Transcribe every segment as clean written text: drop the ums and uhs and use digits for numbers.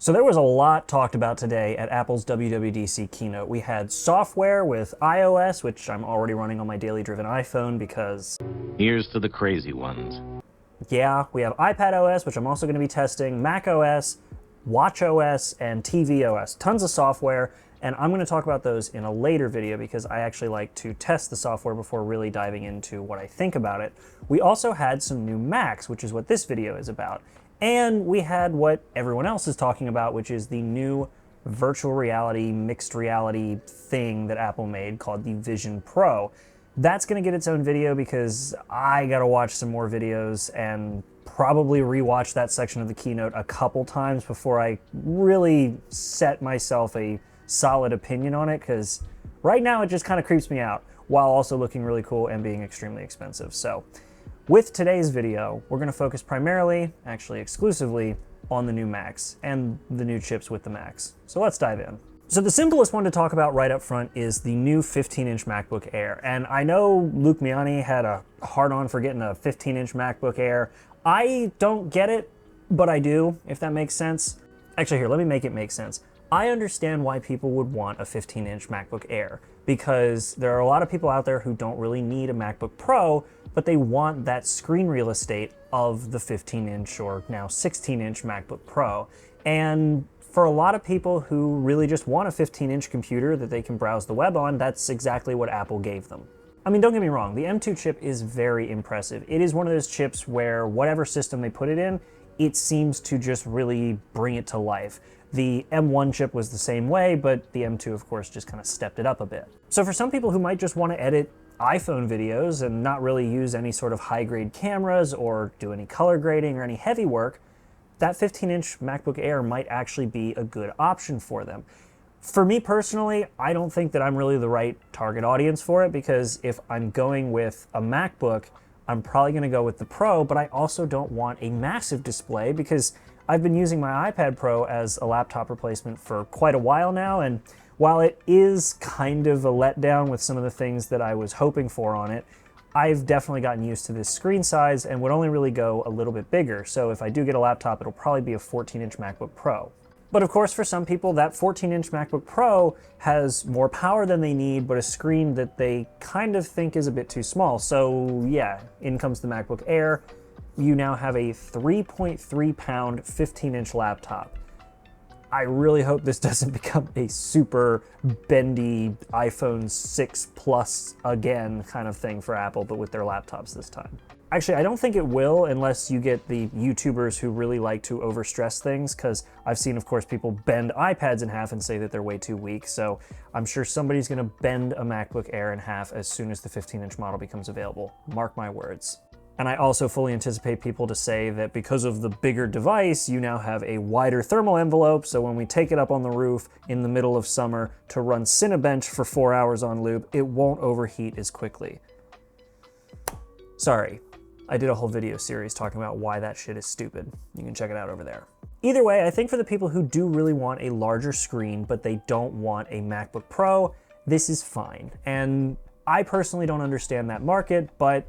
So there was a lot talked about today at Apple's WWDC keynote. We had software with iOS, which I'm already running on my daily driven iPhone because... Here's to the crazy ones. Yeah, we have iPadOS, which I'm also going to be testing, macOS, watchOS, and tvOS. Tons of software, and I'm going to talk about those in a later video because I actually like to test the software before really diving into what I think about it. We also had some new Macs, which is what this video is about. And we had what everyone else is talking about, which is the new virtual reality, mixed reality thing that Apple made called the Vision Pro. That's going to get its own video because I got to watch some more videos and probably rewatch that section of the keynote a couple times before I really set myself a solid opinion on it, because right now it just kind of creeps me out while also looking really cool and being extremely expensive. So with today's video, we're going to focus primarily, actually exclusively, on the new Macs and the new chips with the Macs. So let's dive in. So the simplest one to talk about right up front is the new 15-inch MacBook Air. And I know Luke Miani had a hard-on for getting a 15-inch MacBook Air. I don't get it, but I do, if that makes sense. Actually, here, let me make it make sense. I understand why people would want a 15-inch MacBook Air, because there are a lot of people out there who don't really need a MacBook Pro, but they want that screen real estate of the 15-inch or now 16-inch MacBook Pro. And for a lot of people who really just want a 15-inch computer that they can browse the web on, that's exactly what Apple gave them. I mean, don't get me wrong, the M2 chip is very impressive. It is one of those chips where whatever system they put it in, it seems to just really bring it to life. The M1 chip was the same way, but the M2, of course, just kind of stepped it up a bit. So for some people who might just want to edit iPhone videos and not really use any sort of high-grade cameras or do any color grading or any heavy work, that 15-inch MacBook Air might actually be a good option for them. For me personally, I don't think that I'm really the right target audience for it, because if I'm going with a MacBook, I'm probably going to go with the Pro, but I also don't want a massive display because I've been using my iPad Pro as a laptop replacement for quite a while now, and while it is kind of a letdown with some of the things that I was hoping for on it, I've definitely gotten used to this screen size and would only really go a little bit bigger. So if I do get a laptop, it'll probably be a 14-inch MacBook Pro. But of course, for some people, that 14-inch MacBook Pro has more power than they need, but a screen that they kind of think is a bit too small. So yeah, in comes the MacBook Air. You now have a 3.3-pound 15-inch laptop. I really hope this doesn't become a super bendy iPhone 6 Plus again kind of thing for Apple, but with their laptops this time. Actually, I don't think it will unless you get the YouTubers who really like to overstress things, because I've seen, of course, people bend iPads in half and say that they're way too weak, so I'm sure somebody's going to bend a MacBook Air in half as soon as the 15-inch model becomes available. Mark my words. And I also fully anticipate people to say that because of the bigger device, you now have a wider thermal envelope, so when we take it up on the roof in the middle of summer to run Cinebench for 4 hours on loop, it won't overheat as quickly. Sorry, I did a whole video series talking about why that shit is stupid. You can check it out over there. Either way, I think for the people who do really want a larger screen, but they don't want a MacBook Pro, this is fine. And I personally don't understand that market, but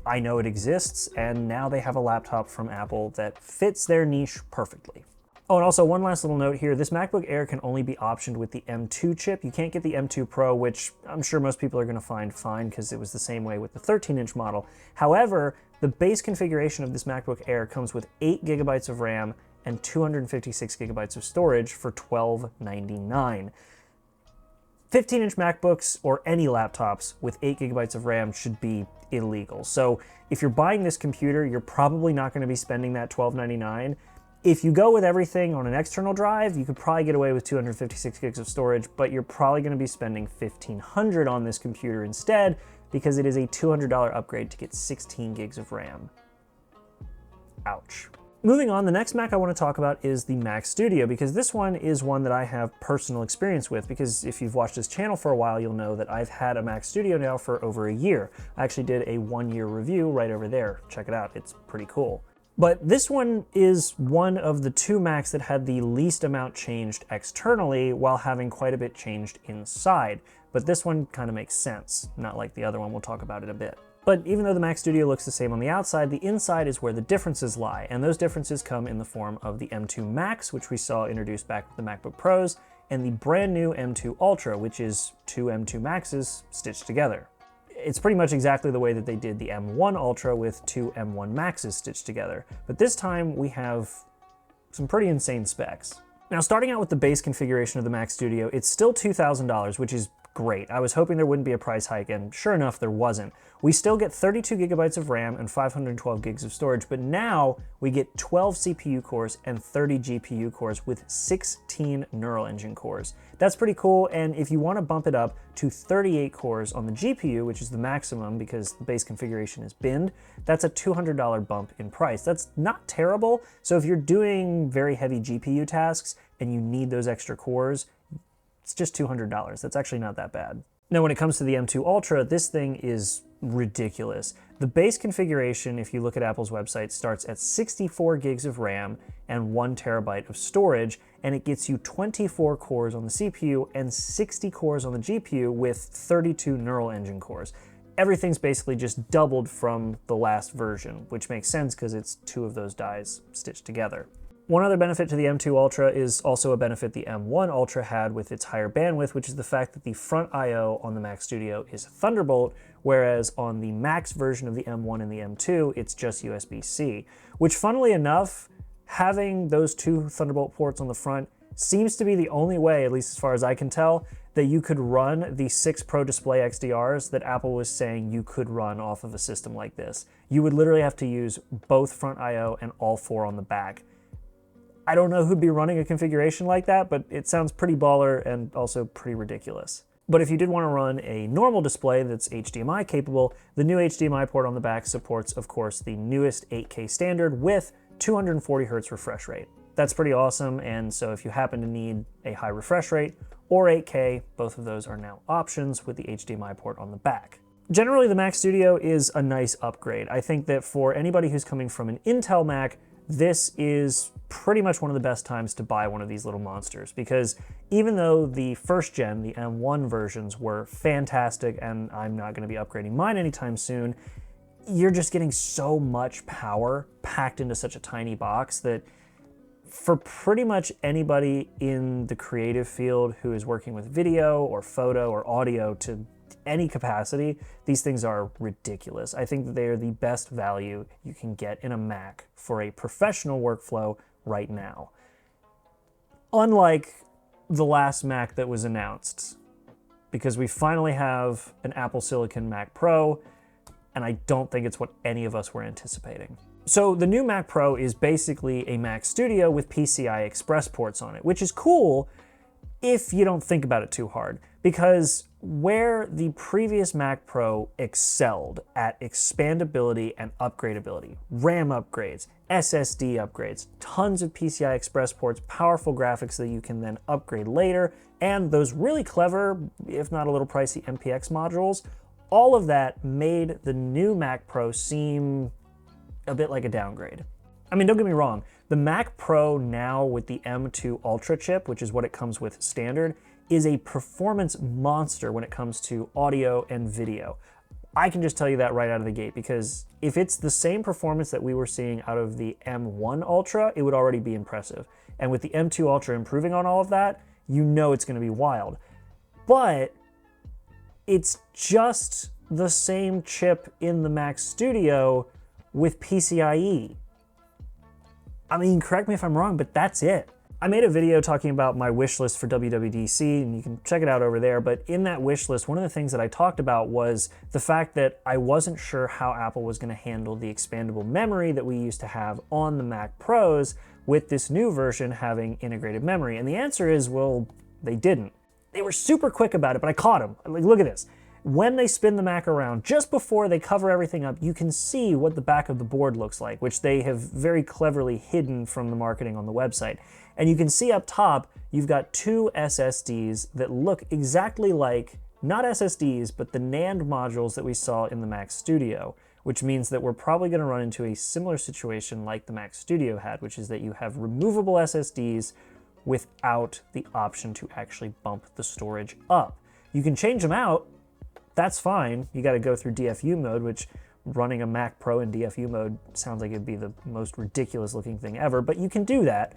I know it exists, and now they have a laptop from Apple that fits their niche perfectly. Oh, and also one last little note here, this MacBook Air can only be optioned with the M2 chip. You can't get the M2 Pro, which I'm sure most people are going to find fine because it was the same way with the 13-inch model. However, the base configuration of this MacBook Air comes with 8 gigabytes of RAM and 256 gigabytes of storage for $12.99. 15-inch MacBooks or any laptops with 8 gigabytes of RAM should be illegal. So if you're buying this computer, you're probably not going to be spending that $12.99. If you go with everything on an external drive, you could probably get away with 256 gigs of storage, but you're probably going to be spending $1,500 on this computer instead, because it is a $200 upgrade to get 16 gigs of RAM. Ouch. Moving on, the next Mac I want to talk about is the Mac Studio, because this one is one that I have personal experience with, because if you've watched this channel for a while, you'll know that I've had a Mac Studio now for over a year. I actually did a 1-year review right over there. Check it out, it's pretty cool. But this one is one of the 2 Macs that had the least amount changed externally while having quite a bit changed inside. But this one kind of makes sense, not like the other one. We'll talk about it a bit. But even though the Mac Studio looks the same on the outside, the inside is where the differences lie, and those differences come in the form of the M2 Max, which we saw introduced back with the MacBook Pros, and the brand new M2 Ultra, which is two M2 Maxes stitched together. It's pretty much exactly the way that they did the M1 Ultra with two M1 Maxes stitched together, but this time we have some pretty insane specs. Now, starting out with the base configuration of the Mac Studio, it's still $2,000, which is great. I was hoping there wouldn't be a price hike, and sure enough, there wasn't. We still get 32 gigabytes of RAM and 512 gigs of storage, but now we get 12 CPU cores and 30 GPU cores with 16 neural engine cores. That's pretty cool, and if you want to bump it up to 38 cores on the GPU, which is the maximum because the base configuration is binned, that's a $200 bump in price. That's not terrible, so if you're doing very heavy GPU tasks and you need those extra cores, it's just $200. That's actually not that bad. Now, when it comes to the M2 Ultra, this thing is ridiculous. The base configuration, if you look at Apple's website, starts at 64 gigs of RAM and 1 terabyte of storage, and it gets you 24 cores on the CPU and 60 cores on the GPU with 32 neural engine cores. Everything's basically just doubled from the last version, which makes sense because it's two of those dies stitched together. One other benefit to the M2 Ultra is also a benefit the M1 Ultra had with its higher bandwidth, which is the fact that the front I/O on the Mac Studio is Thunderbolt, whereas on the Max version of the M1 and the M2, it's just USB-C, which funnily enough, having those two Thunderbolt ports on the front seems to be the only way, at least as far as I can tell, that you could run the 6 Pro Display XDRs that Apple was saying you could run off of a system like this. You would literally have to use both front I/O and all 4 on the back. I don't know who'd be running a configuration like that, but it sounds pretty baller and also pretty ridiculous. But if you did want to run a normal display that's HDMI capable, the new HDMI port on the back supports, of course, the newest 8K standard with 240 Hz refresh rate. That's pretty awesome, and so if you happen to need a high refresh rate or 8K, both of those are now options with the HDMI port on the back. Generally, the Mac Studio is a nice upgrade. I think that for anybody who's coming from an Intel Mac, this is pretty much one of the best times to buy one of these little monsters, because even though the first gen, the M1 versions, were fantastic, and I'm not going to be upgrading mine anytime soon, you're just getting so much power packed into such a tiny box that for pretty much anybody in the creative field who is working with video or photo or audio to any capacity, these things are ridiculous. I think that they are the best value you can get in a Mac for a professional workflow right now. Unlike the last Mac that was announced, because we finally have an Apple Silicon Mac Pro, and I don't think it's what any of us were anticipating. So the new Mac Pro is basically a Mac Studio with PCI Express ports on it, which is cool if you don't think about it too hard, because where the previous Mac Pro excelled at expandability and upgradability, RAM upgrades, SSD upgrades, tons of PCI Express ports, powerful graphics that you can then upgrade later, and those really clever, if not a little pricey, MPX modules, all of that made the new Mac Pro seem a bit like a downgrade. I mean, don't get me wrong, the Mac Pro now with the M2 Ultra chip, which is what it comes with standard, is a performance monster when it comes to audio and video. I can just tell you that right out of the gate, because if it's the same performance that we were seeing out of the M1 Ultra, it would already be impressive. And with the M2 Ultra improving on all of that, you know it's going to be wild. But it's just the same chip in the Mac Studio with PCIe. I mean, correct me if I'm wrong, but that's it. I made a video talking about my wish list for WWDC, and you can check it out over there, but in that wish list, one of the things that I talked about was the fact that I wasn't sure how Apple was going to handle the expandable memory that we used to have on the Mac Pros with this new version having integrated memory. And the answer is, well, they didn't. They were super quick about it, but I caught them. Like, look at this. When they spin the Mac around, just before they cover everything up, you can see what the back of the board looks like, which they have very cleverly hidden from the marketing on the website. And you can see up top, you've got two SSDs that look exactly like, not SSDs, but the NAND modules that we saw in the Mac Studio, which means that we're probably going to run into a similar situation like the Mac Studio had, which is that you have removable SSDs without the option to actually bump the storage up. You can change them out, That's fine. You got to go through DFU mode, which running a Mac Pro in DFU mode sounds like it'd be the most ridiculous looking thing ever, but you can do that.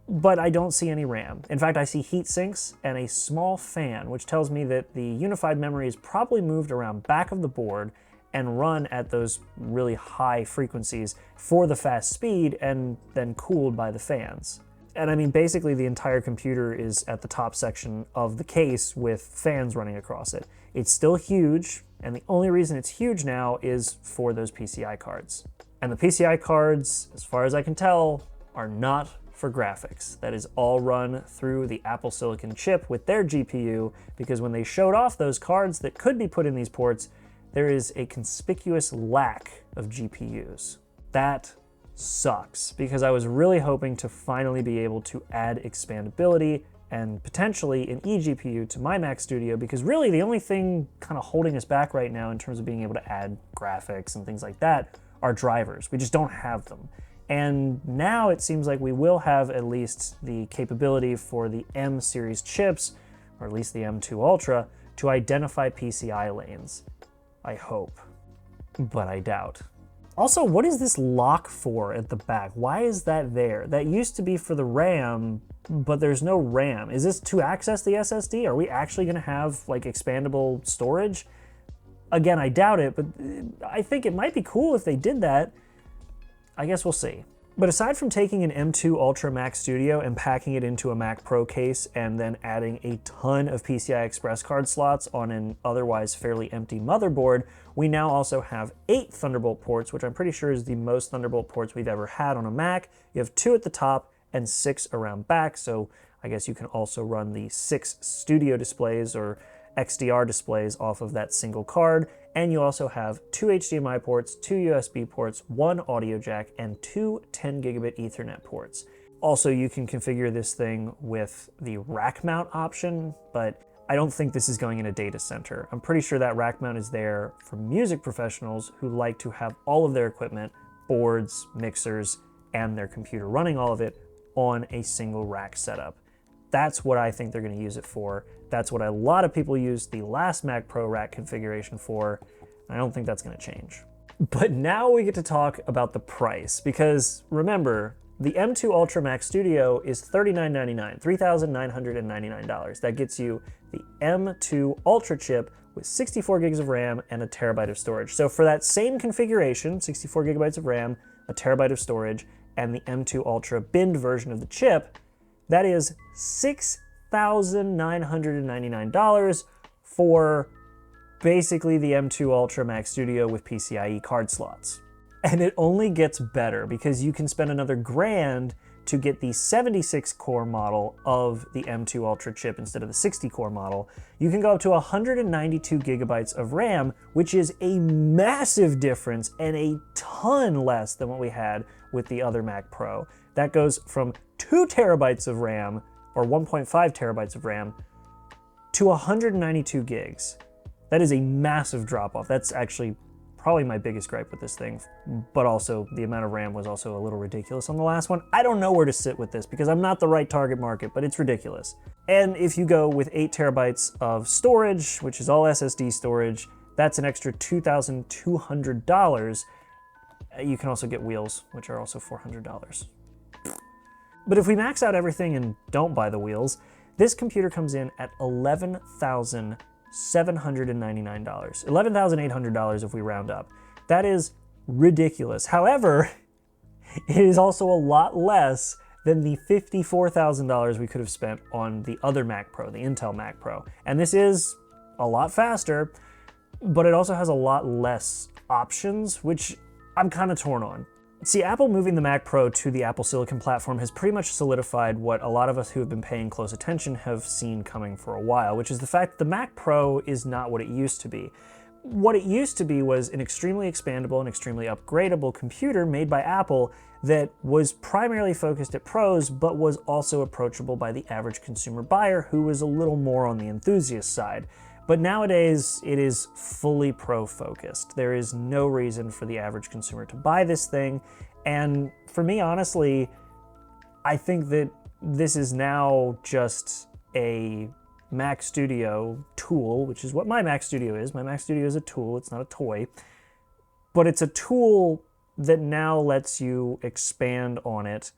But I don't see any RAM. In fact, I see heat sinks and a small fan, which tells me that the unified memory is probably moved around back of the board and run at those really high frequencies for the fast speed and then cooled by the fans. And I mean, basically the entire computer is at the top section of the case with fans running across it. It's still huge, and the only reason it's huge now is for those PCI cards. And the PCI cards, as far as I can tell, are not for graphics. That is all run through the Apple Silicon chip with their GPU, because when they showed off those cards that could be put in these ports, there is a conspicuous lack of GPUs. That sucks, because I was really hoping to finally be able to add expandability and potentially an eGPU to my Mac Studio, because really the only thing kind of holding us back right now in terms of being able to add graphics and things like that are drivers. We just don't have them. And now it seems like we will have at least the capability for the M series chips, or at least the M2 Ultra, to identify PCI lanes. I hope, but I doubt. Also, what is this lock for at the back? Why is that there? That used to be for the RAM, but there's no RAM. Is this to access the SSD? Are we actually gonna have like expandable storage? Again, I doubt it, but I think it might be cool if they did that. I guess we'll see. But aside from taking an M2 Ultra Mac Studio and packing it into a Mac Pro case and then adding a ton of PCI Express card slots on an otherwise fairly empty motherboard, we now also have 8 Thunderbolt ports, which I'm pretty sure is the most Thunderbolt ports we've ever had on a Mac. You have 2 at the top and 6 around back, so I guess you can also run the 6 studio displays or XDR displays off of that single card. And you also have 2 HDMI ports, 2 USB ports, 1 audio jack, and 2 10 gigabit Ethernet ports. Also, you can configure this thing with the rack mount option, but I don't think this is going in a data center. I'm pretty sure that rack mount is there for music professionals who like to have all of their equipment, boards, mixers, and their computer running all of it on a single rack setup. That's what I think they're going to use it for. That's what a lot of people used the last Mac Pro rack configuration for. I don't think that's going to change. But now we get to talk about the price, because remember, the M2 Ultra Mac Studio is $39.99, $3,999. That gets you the M2 Ultra chip with 64 gigs of RAM and a terabyte of storage. So for that same configuration, 64 gigabytes of RAM, a terabyte of storage, and the M2 Ultra binned version of the chip, that is $6,999 for basically the M2 Ultra Mac Studio with PCIe card slots. And it only gets better, because you can spend another $1,000 to get the 76 core model of the M2 Ultra chip instead of the 60 core model. You can go up to 192 gigabytes of RAM, which is a massive difference and a ton less than what we had with the other Mac Pro. That goes from 2 terabytes of RAM, or 1.5 terabytes of RAM, to 192 gigs. That is a massive drop off. That's actually probably my biggest gripe with this thing, but also the amount of RAM was also a little ridiculous on the last one. I don't know where to sit with this because I'm not the right target market, but it's ridiculous. And if you go with 8 terabytes of storage, which is all SSD storage, that's an extra $2,200. You can also get wheels, which are also $400. But if we max out everything and don't buy the wheels, this computer comes in at $11,799. $11,800 if we round up. That is ridiculous. However, it is also a lot less than the $54,000 we could have spent on the other Mac Pro, the Intel Mac Pro. And this is a lot faster, but it also has a lot less options, which I'm kind of torn on. See, Apple moving the Mac Pro to the Apple Silicon platform has pretty much solidified what a lot of us who have been paying close attention have seen coming for a while, which is the fact that the Mac Pro is not what it used to be. What it used to be was an extremely expandable and extremely upgradable computer made by Apple that was primarily focused at pros, but was also approachable by the average consumer buyer who was a little more on the enthusiast side. But nowadays, it is fully pro-focused. There is no reason for the average consumer to buy this thing. And for me, honestly, I think that this is now just a Mac Studio tool, which is what my Mac Studio is. My Mac Studio is a tool, it's not a toy. But it's a tool that now lets you expand on it,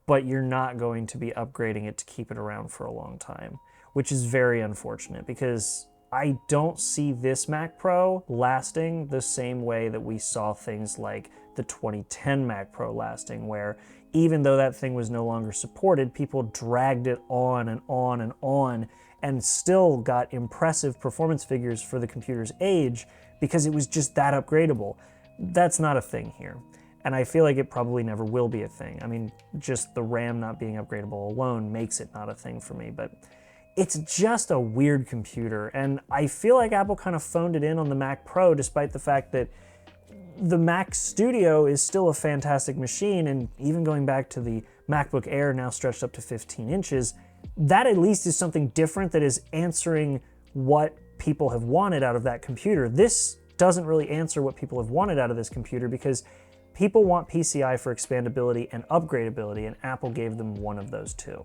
but you're not going to be upgrading it to keep it around for a long time, which is very unfortunate because I don't see this Mac Pro lasting the same way that we saw things like the 2010 Mac Pro lasting, where even though that thing was no longer supported, people dragged it on and on and on and still got impressive performance figures for the computer's age because it was just that upgradable. That's not a thing here. And I feel like it probably never will be a thing. I mean, just the RAM not being upgradable alone makes it not a thing for me, but it's just a weird computer. And I feel like Apple kind of phoned it in on the Mac Pro, despite the fact that the Mac Studio is still a fantastic machine, and even going back to the MacBook Air now stretched up to 15 inches, that at least is something different that is answering what people have wanted out of that computer. This doesn't really answer what people have wanted out of this computer because people want PCI for expandability and upgradability, and Apple gave them one of those two,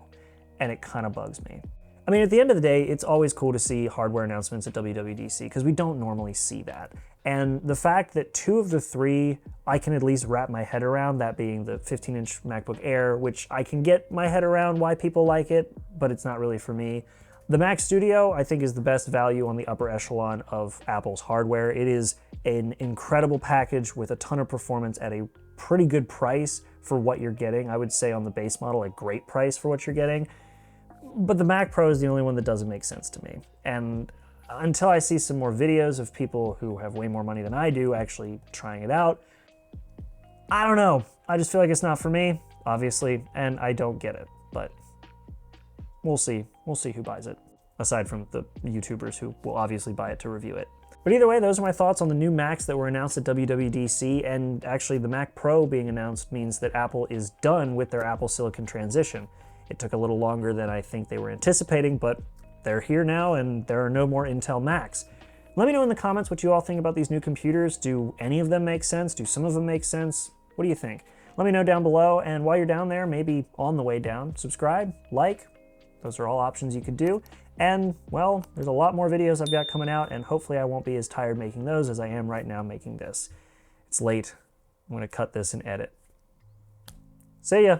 and it kind of bugs me. I mean, at the end of the day, it's always cool to see hardware announcements at WWDC because we don't normally see that. And the fact that 2 of the 3 I can at least wrap my head around, that being the 15-inch MacBook Air, which I can get my head around why people like it, but it's not really for me. The Mac Studio, I think, is the best value on the upper echelon of Apple's hardware. It is an incredible package with a ton of performance at a pretty good price for what you're getting. I would say on the base model, a great price for what you're getting. But the Mac Pro is the only one that doesn't make sense to me. And until I see some more videos of people who have way more money than I do actually trying it out, I don't know. I just feel like it's not for me, obviously, and I don't get it. But we'll see. We'll see who buys it, aside from the YouTubers who will obviously buy it to review it. But either way, those are my thoughts on the new Macs that were announced at WWDC, and actually the Mac Pro being announced means that Apple is done with their Apple Silicon transition. It took a little longer than I think they were anticipating, but they're here now and there are no more Intel Macs. Let me know in the comments what you all think about these new computers. Do any of them make sense? Do some of them make sense? What do you think? Let me know down below, and while you're down there, maybe on the way down, subscribe, like. Those are all options you could do. And, well, there's a lot more videos I've got coming out, and hopefully I won't be as tired making those as I am right now making this. It's late. I'm gonna cut this and edit. See ya.